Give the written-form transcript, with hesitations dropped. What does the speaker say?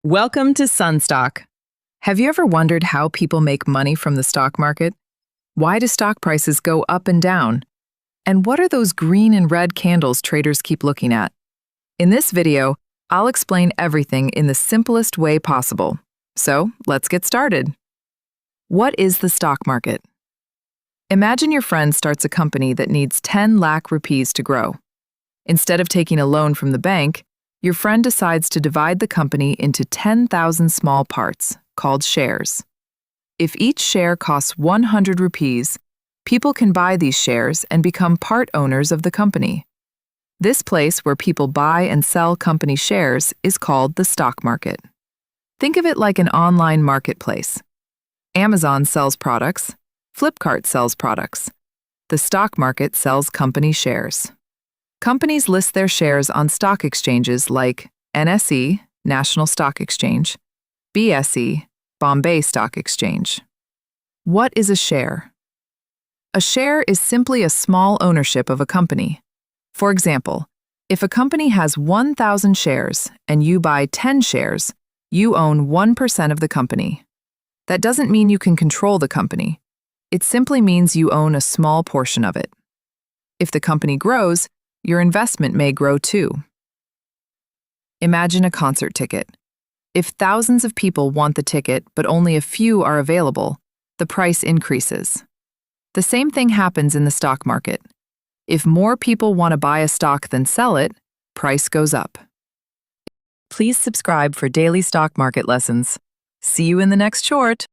Welcome to Sunstock. Have you ever wondered how people make money from the stock market? Why do stock prices go up and down? And what are those green and red candles traders keep looking at? In this video, I'll explain everything in the simplest way possible. So, let's get started. What is the stock market? Imagine your friend starts a company that needs 10 lakh rupees to grow. Instead of taking a loan from the bank, your friend decides to divide the company into 10,000 small parts, called shares. If each share costs 100 rupees, people can buy these shares and become part owners of the company. This place where people buy and sell company shares is called the stock market. Think of it like an online marketplace. Amazon sells products, Flipkart sells products. The stock market sells company shares. Companies list their shares on stock exchanges like NSE, National Stock Exchange, BSE, Bombay Stock Exchange. What is a share? A share is simply a small ownership of a company. For example, if a company has 1,000 shares and you buy 10 shares, you own 1% of the company. That doesn't mean you can control the company. It simply means you own a small portion of it. If the company grows, your investment may grow too. Imagine a concert ticket. If thousands of people want the ticket but only a few are available, the price increases. The same thing happens in the stock market. If more people want to buy a stock than sell it, price goes up. Please subscribe for daily stock market lessons. See you in the next short.